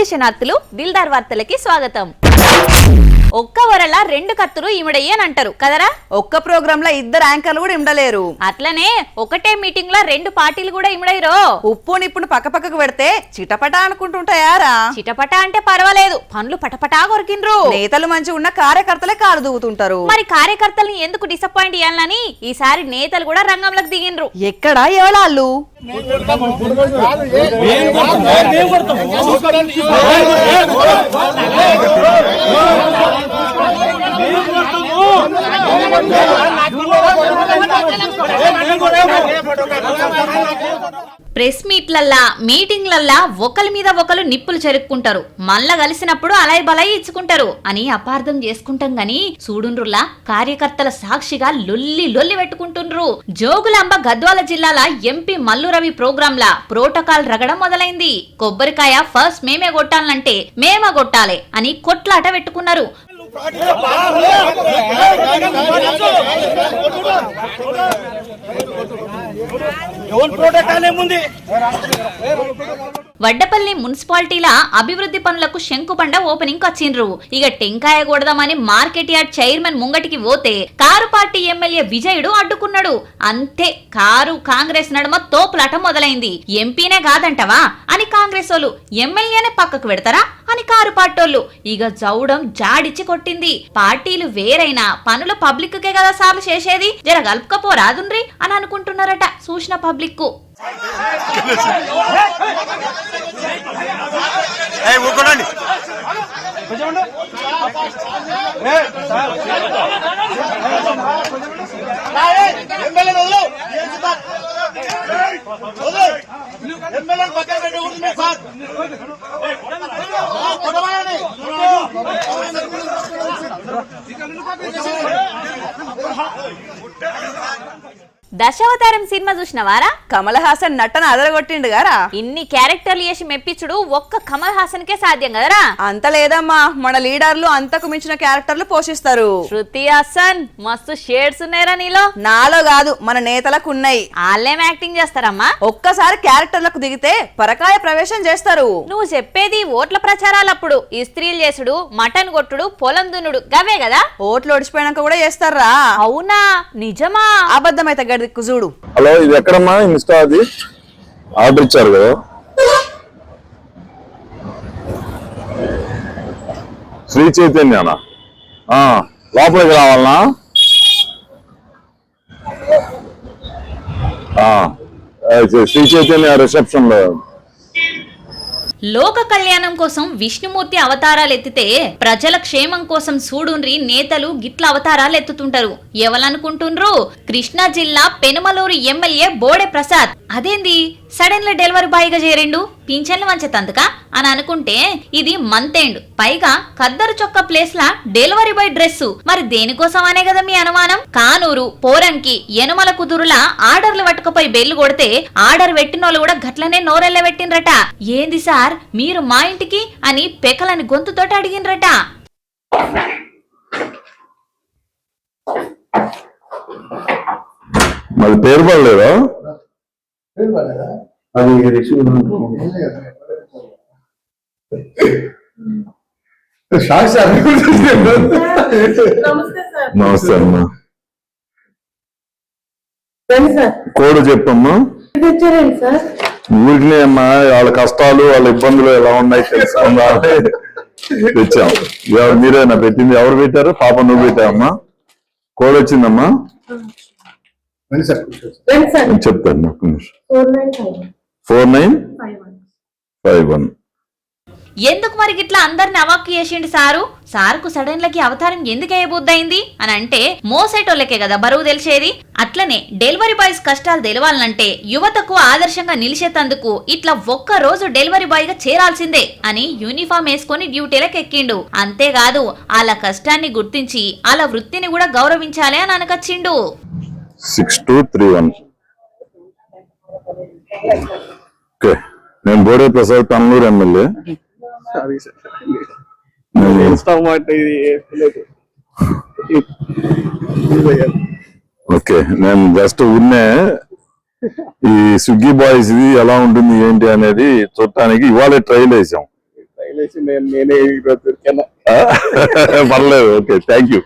దర్శనార్థులు దిల్దార్ వార్తలకి స్వాగతం. ఒక్క వరల రెండు కత్తులు ఇమిడయ్యనంటారు కదరా. ఒక్క ప్రోగ్రామ్ లో ఇద్దరు యాంకర్లు కూడా ఇమడలేరు. అట్లనే ఒకటే మీటింగ్ లో రెండు పార్టీలు కూడా ఇమిడైరో. ఉప్పు నిప్పును పక్క పక్కకు పెడితే చిటపటా అనుకుంటుంటాయారా. చిటపటా అంటే పర్వాలేదు, పనులు పటపటా కొరికిండ్రు. నేతలు మంచి ఉన్న కార్యకర్తలే కారు దూగుతుంటారు. మరి కార్యకర్తల్ని ఎందుకు డిసప్పాయింట్ చేయాలని ఈసారి నేతలు కూడా రంగంలోకి దిగిండ్రు. ఎక్కడ ఎవరాళ్ళు ప్రెస్ మీట్లల్లా మీటింగ్లల్లా ఒకరి మీద ఒకరు నిప్పులు చెరుక్కుంటారు, మళ్ళా కలిసినప్పుడు అలాయ్ బలాయి ఇచ్చుకుంటారు అని అపార్థం చేసుకుంటాం గాని చూడుండ్రులా కార్యకర్తల సాక్షిగా లొల్లి లొల్లి పెట్టుకుంటుండ్రు. జోగులాంబ గద్వాల జిల్లాల ఎంపీ మల్లు రవి ప్రోగ్రాంల ప్రోటోకాల్ రగడం మొదలైంది. కొబ్బరికాయ ఫస్ట్ మేమే కొట్టాలంటే మేమే కొట్టాలి అని కొట్లాట పెట్టుకున్నారు. వడ్డపల్లి మున్సిపాలిటీల అభివృద్ధి పనులకు శంకుబండ ఓపెనింగ్ వచ్చిండ్రు. ఇక టెంకాయ కొడదామని మార్కెట్ యార్డ్ చైర్మన్ ముంగటికి పోతే కారు పార్టీ ఎమ్మెల్యే విజయుడు అడ్డుకున్నాడు. అంతే కారు కాంగ్రెస్ నడుమ తోపులాట మొదలైంది. ఎంపీనే కాదంటవా అని కాంగ్రెస్ వాళ్ళు, ఎమ్మెల్యేనే పక్కకు పెడతారా అని కారు పార్టోళ్ళు. ఇక జౌడం జాడిచ్చి కొట్టింది. పార్టీలు వేరైనా పనులు పబ్లిక్ కే కదా సార్లు చేసేది, జర కలుపుకపోరాదుండ్రి అని అనుకుంటున్నారట చూసిన పబ్లిక్. దశావతారం సినిమా చూసినవారా? కమల్ హాసన్ నటన అదరగొట్టిండు గారా. ఇన్ని క్యారెక్టర్లు చేసి మెప్పించుడు ఒక్క కమల్ హాసన్ కే సాధ్యం కదరా. అంత లేదమ్మా, మన లీడర్లు అంతకు మించిన క్యారెక్టర్లు పోషిస్తారు. శృతి హాసన్ మస్తు షేడ్స్ ఉన్నాయరా నీలో. నాలో కాదు, మన నేతలకు ఉన్నాయి. వాళ్ళేం యాక్టింగ్ చేస్తారమ్మా. ఒక్కసారి క్యారెక్టర్లకు దిగితే పరకాయ ప్రవేశం చేస్తారు. నువ్వు చెప్పేది ఓట్ల ప్రచారాలప్పుడు ఇస్త్రీలు చేసుడు, మటన్ కొట్టుడు, పొలం దున్నుడు గవే కదా. ఓట్లు ఓడిచిపోయాక కూడా చేస్తారా? అవునా, నిజమా? అబద్ధమైతే గడికి చూడు. హలో, ఇది ఎక్కడమ్మా ఇన్స్టా? అది ఆర్డర్ ఇచ్చారు కదా. శ్రీ చైతన్యనా? లోపలికి రావాలనా? శ్రీ చైతన్య రిసెప్షన్ లో. లోక కళ్యాణం కోసం విష్ణుమూర్తి అవతారాలు ఎత్తితే ప్రజల క్షేమం కోసం చూడుండ్రి నేతలు గిట్ల అవతారాలు ఎత్తుతుంటారు. ఎవరనుకుంటుండ్రు? కృష్ణా జిల్లా పెనుమలూరు ఎమ్మెల్యే బోడే ప్రసాద్ అదేంది సడన్లీ డెలివరీ బాయ్ గా చేరిండు, పింఛన్లు వంచతందుక అని అనుకుంటే ఇది మంత్ ఎండ్, పైగా ఖద్దరు చొక్క ప్లేస్ లా డెలివరీ బాయ్ డ్రెస్. మరి దేనికోసం అనే కదా మీ అనుమానం. కానూరు పోరంకి యనుమల కుదురులా ఆర్డర్లు పట్టుకుపోయి బెల్లు కొడితే ఆర్డర్ పెట్టినోళ్ళు కూడా గట్లనే నోరెళ్ళ పెట్టిండ్రట. ఏంది సార్ మీరు మా ఇంటికి అని పెకలని గొంతుతోటి అడిగిండ్రట. మరి పేరు పడలేదా? నమస్తే అమ్మా. కోడ్ చెప్పమ్మా. ఊరికినే అమ్మా, వాళ్ళ కష్టాలు వాళ్ళ ఇబ్బందులు ఎలా ఉన్నాయి తెలుసుకుందా తెచ్చాం. మీరేనా పెట్టింది? ఎవరు పెట్టారు? పాప నువ్వు పెట్టావమ్మా. కోడ్ వచ్చిందమ్మా, చెప్తాను. 4951. ఎందుకు మరి గిట్లా అందరిని అవాక్కు చేసిండు సారు? సార్కు సడన్లకి అవతారం ఎందుకు అయ్యబుద్దయింది అని అంటే మోసేటోళ్ళకే కదా బరువు తెలిసేది. అట్లనే డెలివరీ బాయ్స్ కష్టాలు తెలవాలంటే యువతకు ఆదర్శంగా నిలిచేతందుకు ఇట్లా ఒక్క రోజు డెలివరీ బాయ్ గా చేరాల్సిందే అని యూనిఫామ్ వేసుకుని డ్యూటీలకు ఎక్కిండు. అంతేకాదు వాళ్ళ కష్టాన్ని గుర్తించి వాళ్ళ వృత్తిని కూడా గౌరవించాలి అని అనకొచ్చిండు. 6231. నేను బోడే ప్రసాద్, కన్నూరు ఎమ్మెల్యే. ఓకే, నేను జస్ట్ ఉన్నే ఈ స్విగ్గీ బాయ్స్ ఇది ఎలా ఉంటుంది ఏంటి అనేది చూడటానికి ఇవాళ ట్రైల్ వేసాం. వదిలేసి నేనే ఈరోజు దొరికాను. పర్లేదు, ఓకే, థ్యాంక్ యూ.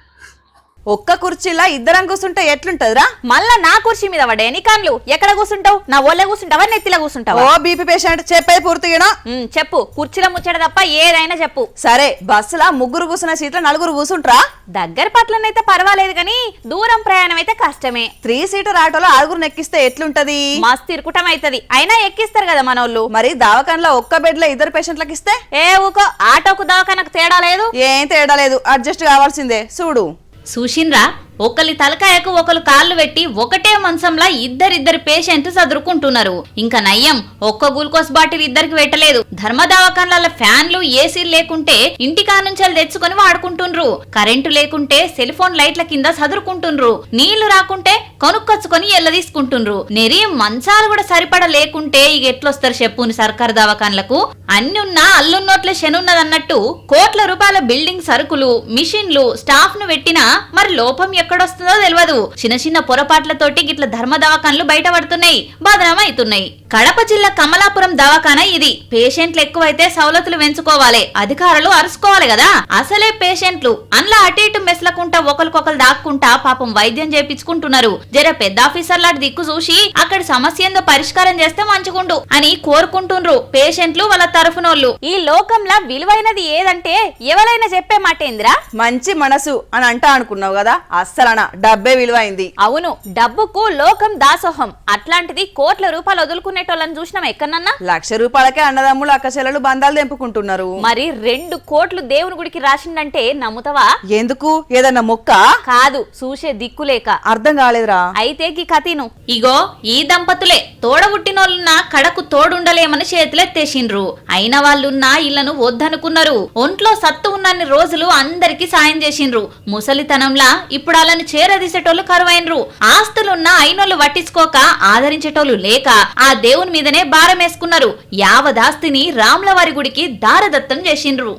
ఒక్క కుర్చీలా ఇద్దరం కూర్చుంటే ఎట్లుంటదిరా? మళ్ళా నా కుర్చీ మీద పడే నీ కాన్లు ఎక్కడ కూర్చుంటావు? నా ఒళ్ళే కూర్చుంటావా, నెత్తిలో కూర్చుంటావా? ఓ బీపీ పేషెంట్ చెప్పేది పూర్తిగా చెప్పు, కుర్చీల ముచ్చట తప్ప ఏదైనా చెప్పు. సరే, బస్సులా ముగ్గురు కూర్చున్న సీట్ల నలుగురు కూర్చుంట్రా? దగ్గర పట్లనైతే పర్వాలేదు గాని దూరం ప్రయాణం అయితే కష్టమే. 3 సీటర్ ఆటోలో ఆరుగురు ఎక్కిస్తే ఎట్లుంటది? మస్తు ఇరుకుటం అవుతుంది. అయినా ఎక్కిస్తారు కదా మనోళ్ళు. మరి దవాఖానలో ఒక్క బెడ్ లో ఇద్దరు పేషెంట్లకు ఇస్తే? ఏ ఊకో, ఆటోకు దవాఖానకు తేడా లేదు. ఏం తేడా లేదు, అడ్జస్ట్ కావాల్సిందే. చూడు, చూసిండ్రా, ఒకరి తలకాయకు ఒకరు కాళ్ళు పెట్టి ఒకటే మంచంలా ఇద్దరిద్దరు పేషెంట్ చదురుకుంటున్నారు. ఇంకా నయ్యం, ఒక్క గ్లూకోజ్ బాటిల్ ఇద్దరికి పెట్టలేదు. ధర్మ దవాఖాన్ల ఫ్యాన్లు ఏసీలు లేకుంటే ఇంటికా నుంచి తెచ్చుకొని వాడుకుంటుండ్రు. కరెంటు లేకుంటే సెల్ ఫోన్ లైట్ల కింద చదురుకుంటుండ్రు. నీళ్లు రాకుంటే కొనుక్కొచ్చుకొని ఎల్ల తీసుకుంటుండ్రు. నెరి మంచాలు కూడా సరిపడ లేకుంటే ఇక ఎట్లొస్తారు చెప్పుని సర్కారు దవాఖాన్లకు? అన్ని ఉన్నా అల్లున్నోట్లే శనున్నదన్నట్టు కోట్ల రూపాయల బిల్డింగ్ సరుకులు, మిషన్లు, స్టాఫ్ ను పెట్టినా మరి లోపం ఎక్కడొస్తుందో తెలియదు. చిన్న చిన్న పొరపాట్లతోటి గిట్ల ధర్మ దవాఖాన్లు బయటపడుతున్నాయి, బదనామైతున్నాయి. కడప జిల్లా కమలాపురం దవాఖానా ఇది. పేషెంట్లు ఎక్కువైతే సౌలతులు పెంచుకోవాలి, అధికారులు అరుసుకోవాలి కదా. అసలే పేషెంట్లు అన్లా అటు ఇటు మెస్లకుంటా ఒకరికొకరు దాక్కుంటా పాపం వైద్యం చేపించుకుంటున్నారు. జర పెద్ద ఆఫీసర్ లాంటి దిక్కు చూసి అక్కడి సమస్య ఏందో పరిష్కారం చేస్తే మంచిగుండు అని కోరుకుంటుండ్రు పేషెంట్లు వాళ్ళ తరఫునోళ్ళు. ఈ లోకంలో విలువైనది ఏదంటే ఎవరైనా చెప్పే మాట ఏందిరా? మంచి మనసు అని అంటా అనుకున్నావు కదా, అస్సలనా డబ్బే విలువైంది. అవును, డబ్బుకు లోకం దాసోహం. అట్లాంటిది కోట్ల రూపాయలు వదులుకునేటోళ్ళని చూసినాం ఎక్కడన్నా? 1,00,000 రూపాయలకే అన్నదమ్ములు అక్క చెల్లెలు బంధాలు తెంపుకుంటున్నారు. మరి 2 కోట్లు దేవుని గుడికి రాసిందంటే నమ్ముతావా? ఎందుకు, ఏదన్నా మొక్క? కాదు, చూసే దిక్కులేక. అర్థం కాలేదురా. అయితే గీ కథను ఇగో, ఈ దంపతులే తోడబుట్టినోళ్ళున్న కడకు తోడుండలేమని చేతులెత్తేసిండ్రు. అయిన వాళ్ళున్న ఇళ్లను వద్దనుకున్నారు. ఒంట్లో సత్తు ఉన్నన్ని రోజులు అందరికి సాయం చేసిండ్రు. ముసలితనంలా ఇప్పుడు అలాని చేరదీసేటోళ్ళు కరువైనరు. ఆస్తులున్న అయినోళ్ళు పట్టించుకోక ఆదరించేటోళ్ళు లేక ఆ దేవుని మీదనే భారం వేసుకున్నారు. యావదాస్తిని రాములవారి గుడికి దారదత్తం చేసిండ్రు.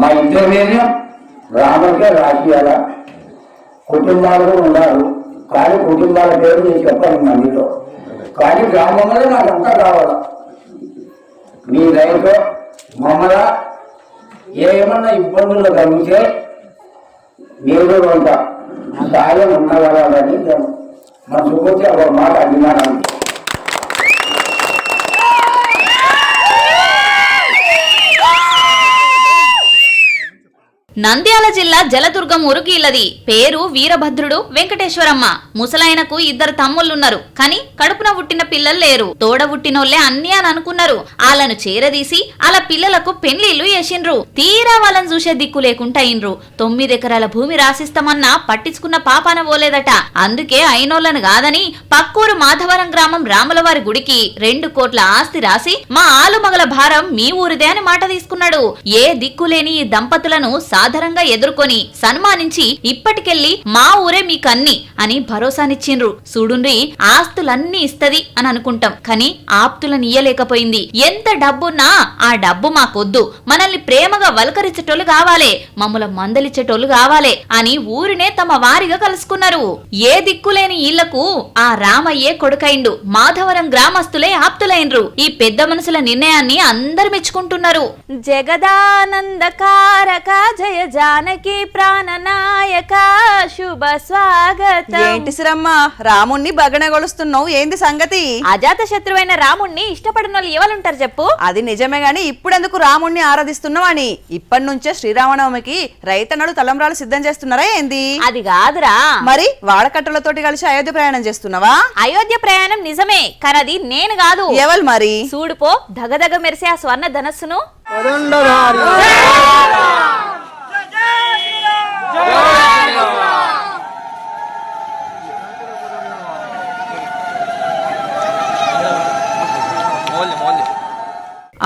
మా ఇంటర్వ్యూని రామకే రాసియాల కుటుంబాలు కూడా ఉన్నారు, కానీ కుటుంబాల పేరు నేను చెప్పాను మందిలో. కానీ గ్రామంలో నాకు అంతా కావాలా. మీ రైతు మమ్మల్ని ఏమన్నా ఇబ్బందులు కలిగితే మీరు కొంత సాయం ఉండగలని మనసుకొచ్చి ఒక మాట అభిమానం. నంద్యాల జిల్లా జలదుర్గం ఊరుకీలది. పేరు వీరభద్రుడు వెంకటేశ్వరమ్మ. ముసలాయనకు 2 తమ్ముళ్ళున్నారు, కాని కడుపున పుట్టిన పిల్లలు లేరు. తోడ పుట్టినోళ్లే అన్ని అని అనుకున్నారు. వాళ్ళను చేరదీసి అలా పిల్లలకు పెళ్లిళ్లు చేసిండ్రు. తీరా వాళ్ళని చూసే దిక్కు లేకుండా అయిండ్రు. 9 ఎకరాల భూమి రాసిస్తామన్నా పట్టించుకున్న పాపాన పోలేదట. అందుకే అయినోళ్లను కాదని పక్కూరు మాధవరం గ్రామం రాములవారి గుడికి 2 కోట్ల ఆస్తి రాసి మా ఆలుమగల భారం మీ ఊరిదే అని మాట తీసుకున్నాడు. ఏ దిక్కులేని ఈ దంపతులను సాధారణంగా ఎదుర్కొని సన్మానించి ఇప్పటికెళ్ళి మా ఊరే మీకన్ని అని భరోసానిచ్చిండ్రు. చూడుండ్రి, ఆస్తులన్నీ ఇస్తది అని అనుకుంటాం, కానీ ఆప్తులను ఇయ్యలేకపోయింది. ఎంత డబ్బున్నా ఆ డబ్బు మాకొద్దు, మనల్ని ప్రేమగా వలకరించేటోళ్ళు కావాలే, మమ్మల మందలిచ్చేటోళ్ళు కావాలే అని ఊరినే తమ వారిగా కలుసుకున్నారు. ఏ దిక్కులేని ఇళ్లకు ఆ రామయ్యే కొడుకైండు. మాధవరం గ్రామస్తులే ఆప్తులైండ్రు. ఈ పెద్ద మనుషుల నిర్ణయాన్ని అందరు మెచ్చుకుంటున్నారు. జగదానందకారక జయ జానకి ప్రాణనాయక శుభ స్వాగతం. ఏంటి శ్రమ్మ, రాముణ్ణి బగన గొలుస్తున్నావు, ఏంది సంగతి? అజాత శత్రువైన రాముణ్ణి ఇష్టపడిన వాళ్ళు ఎవరుంటారు చెప్పు? అది నిజమే గాని ఇప్పుడెందుకు రాముణ్ణి ఆరాధిస్తున్నావు అని? ఇప్పటి నుంచే శ్రీరామనవమికి రైతన్నలు తలంబ్రాలు సిద్ధం చేస్తున్నారా ఏంది? అది కాదురా. మరి వాడకట్టలతోటి కలిసి అయోధ్య ప్రయాణం చేస్తున్నావా? అయోధ్య ప్రయాణం నిజమే, కానీ అది నేను కాదు. ఎవరు మరి? చూడుపో, దగదగ మెరిసే ఆ స్వర్ణ ధనస్సును.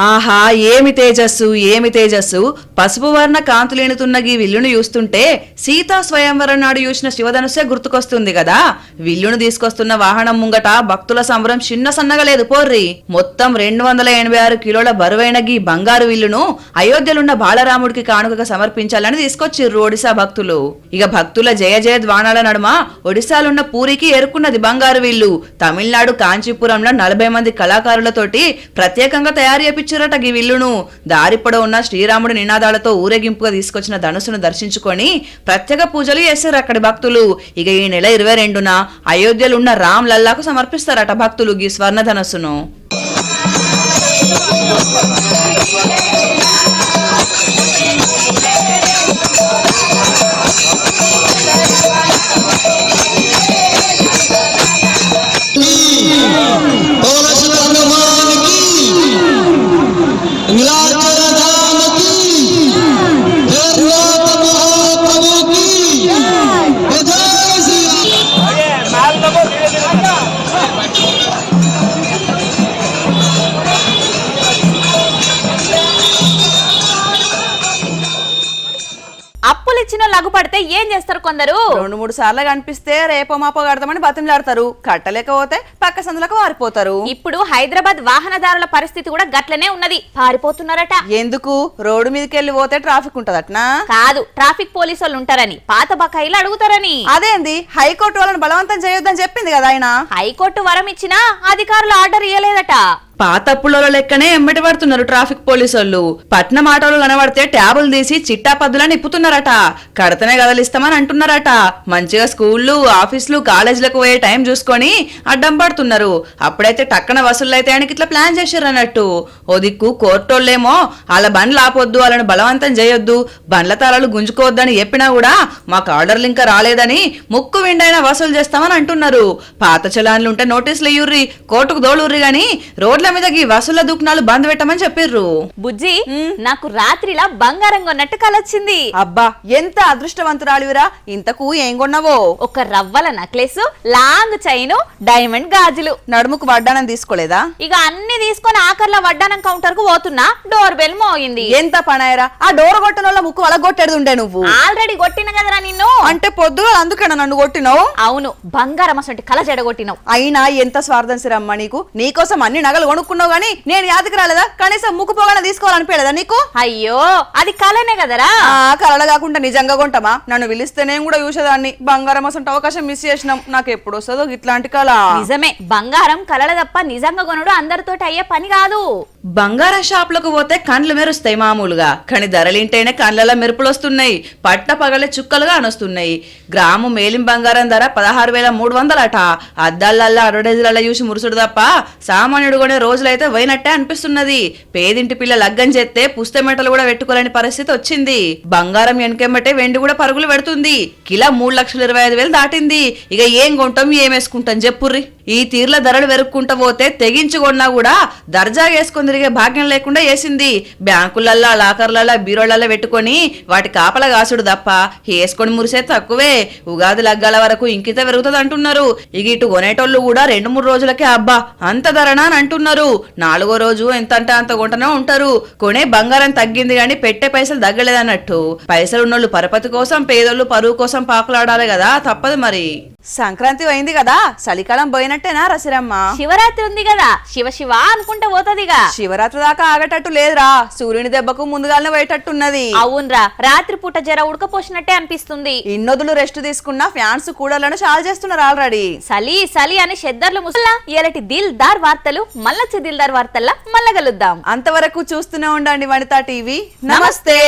ఆహా, ఏమి తేజస్సు, ఏమి తేజస్సు! పసుపు వర్ణ కాంతులేనుతున్న ఈ విల్లును చూస్తుంటే సీతా స్వయంవరం నాడు చూసిన శివధనుసే గుర్తుకొస్తుంది కదా. విల్లును తీసుకొస్తున్న వాహనం ముంగట భక్తుల సంబరం చిన్న సన్నగా లేదు పోర్రి. మొత్తం 286 కిలోల బరువైన గీ బంగారు విల్లును అయోధ్యలున్న బాలరాముడికి కానుకగా సమర్పించాలని తీసుకొచ్చిర్రు ఒడిశా భక్తులు. ఇక భక్తుల జయ జయ ద్వానాల నడుమ ఒడిశాలున్న పూరికి ఎరుకున్నది బంగారు విల్లు. తమిళనాడు కాంచీపురంలో 40 మంది కళాకారులతోటి ప్రత్యేకంగా తయారు చేపించారట ఈ విల్లును. దారి పొడవున్న శ్రీరాముడి నినాదాలతో ఊరేగింపుగా తీసుకొచ్చిన ధనుసును దర్శించుకొని ప్రత్యేక పూజలు చేశారు అక్కడి భక్తులు. ఇక ఈ నెల 22న అయోధ్యలో ఉన్న రామ్ లల్లాకు సమర్పిస్తారట భక్తులు ఈ స్వర్ణ ధనుసును. అప్పులిచ్చిన లఘు పడితే ఏం చేస్తారు కొందరు? 2-3 సార్లు కనిపిస్తే రేపో మాపో కడతామని బతిమలాడతారు. కట్టలేకపోతే పక్క సందులకు వారిపోతారు. ఇప్పుడు హైదరాబాద్ వాహనదారుల పరిస్థితి కూడా గట్లనే ఉన్నది. పారిపోతున్నారట. ఎందుకు? రోడ్డు మీదకి వెళ్ళి పోతే ట్రాఫిక్ ఉంటదట్నా? కాదు, ట్రాఫిక్ పోలీసు వాళ్ళు ఉంటారని, పాత బకాయిలు అడుగుతారని. అదేంది? హైకోర్టు వాళ్ళని బలవంతం చేయొద్దని చెప్పింది కదా ఆయన. హైకోర్టు వరం ఇచ్చినా అధికారులు ఆర్డర్ ఇయ్యలేదట. పాతప్పులలో లెక్కనే ఎమ్మటి పడుతున్నారు ట్రాఫిక్ పోలీసులు. పట్నం ఆటోలు కనబడితే ట్యాబులు తీసి చిట్టా పద్దులని నిప్పుతున్నారట. కడతనే కదలిస్తామని అంటున్నారట. మంచిగా స్కూళ్ళు, ఆఫీసులు, కాలేజీలకు పోయే టైం చూసుకొని అడ్డం పడుతున్నారు. అప్పుడైతే టక్కన వసూళ్ళు అయితే ఆయనకి ఇట్లా ప్లాన్ చేశారు అన్నట్టు. ఓ దిక్కు కోర్టోళ్ళేమో వాళ్ళ బండ్లు ఆపొద్దు, వాళ్ళని బలవంతం చేయొద్దు, బండ్ల తాళాలు గుంజుకోవద్దని చెప్పినా కూడా మాకు ఆర్డర్లు ఇంకా రాలేదని ముక్కు విండైనా వసూలు చేస్తామని అంటున్నారు. పాత చలాన్లు ఉంటే నోటీసులు ఇయ్యుర్రి, కోర్టుకు దోళుర్రి గాని రోడ్ల మీద వసూళ్ల దుకాణాలు బంద్ పెట్టమని చెప్పిర్రు. బుజ్జి, నాకు రాత్రిలా బంగారం కొన్నట్టు కలొచ్చింది. అబ్బా, ఎంత అదృష్టవంతురాలివిరా. ఇంతకు ఏం కొన్నావో? ఒక రవ్వల నెక్లెస్, లాంగ్ చైన్, డైమండ్ గాజులు. నడుముకు వడ్డానం తీసుకోలేదా? ఇక అన్ని తీసుకొని ఆఖర్ల వడ్డానం కౌంటర్ కు పోతున్నా, డోర్ బెల్ మోగింది. ఎంత పనాయరా, ఆ డోర్ కొట్టిన వాళ్ళ ముక్కు వలగొట్టేది ఉండే నువ్వు. ఆల్రెడీ కొట్టిన కదరా నిన్ను. అంటే పొద్దుగా అందుకేనా నన్ను కొట్టినావు? అవును, బంగారం అసంటి కల చెడగొట్టినావు. అయినా ఎంత స్వార్థం సిరమ్మ నీకు. నీకోసం అన్ని నగలు కొనుక్కున్నావు గానీ నేను యాదకి రాలేదా? కనీసం ముక్కుపోగానే తీసుకోవాలనిపించలేదా నీకు? అయ్యో, అది కలనే కదరా. కలలు కాకుండా నిజంగా కొంటామా? నన్ను పిలిస్తే నేను కూడా చూసేదాన్ని. బంగారం అసంటి అవకాశం మిస్ చేసినాం. నాకు ఎప్పుడు వస్తుందో ఇట్లాంటి కళ. నిజమే, బంగారం కలల తప్ప నిజంగా కొనుడు అందరితోటి అయ్యే పని కాదు. బంగారం షాపులకు పోతే కండ్లు మెరుస్తాయి మామూలుగా, కానీ ధరలింటేనే కండ్లలో మెరుపులు వస్తున్నాయి. పట్ట పగలే చుక్కలుగా అనొస్తున్నాయి. గ్రాము మేలిం బంగారం ధర 16,300 అట. అద్దాలల్లా అడ్వర్టైజ్లలో చూసి మురుసుడు తప్ప సామాన్యుడు కొనే రోజులైతే పోయినట్టే అనిపిస్తున్నది. పేదింటి పిల్ల లగ్గం చేస్తే పుస్తమెటలు కూడా పెట్టుకోలేని పరిస్థితి వచ్చింది. బంగారం వెనకెమ్మటే వెండి కూడా పరుగులు పెడుతుంది. కిలో 3,25,000 దాటింది. ఇక ఏం కొంటాం, ఏం వేసుకుంటాం చెప్పుర్రి. ఈ తీర్ల ధరలు వెరుక్కుంటా పోతే తెగించి కొన్నా కూడా దర్జా వేసుకొని తిరిగే భాగ్యం లేకుండా వేసింది. బ్యాంకులల్లా, లాకర్లల్లా, బీరోళ్లలో పెట్టుకొని వాటి కాపల కాసుడు తప్ప వేసుకొని మురిసే తక్కువే. ఉగాది లగ్గాల వరకు ఇంకిత పెరుగుతుంది అంటున్నారు. ఇక ఇటు కొనేటోళ్ళు కూడా 2-3 రోజులకే అబ్బా అంత ధరనా అని అంటున్నారు. 4వ రోజు ఎంత అంటే అంత కొంటనే ఉంటారు. కొనే బంగారం తగ్గింది గాని పెట్టే పైసలు తగ్గలేదన్నట్టు. పైసలు ఉన్నోళ్ళు పరపతి కోసం, పేదోళ్ళు పరువు కోసం పాకులాడాలి కదా, తప్పదు మరి. సంక్రాంతి అయింది కదా, చలికాలం పోయినట్టేనా రసిరమ్మ? శివరాత్రి ఉంది కదా, శివ శివ అనుకుంటే పోతదిగా. శివరాత్రి దాకా ఆగటట్టు లేదురా, సూర్యుని దెబ్బకు ముందుగానే పోయేటట్టున్నది. అవునరా, రాత్రి పూట జర ఉడకపోసినట్టే అనిపిస్తుంది. ఇన్నొదులు రెస్ట్ తీసుకున్నా ఫ్యాన్స్ కూడలను చాలు చేస్తున్నారు ఆల్రెడీ. సలి సలి అని షెద్దర్లు ముసలా. ఇలాంటి దిల్దార్ వార్తలు మళ్ళొచ్చే దిల్దార్ వార్తల్లా మళ్ళా కలుద్దాం. అంతవరకు చూస్తూనే ఉండండి వనితా టీవీ. నమస్తే.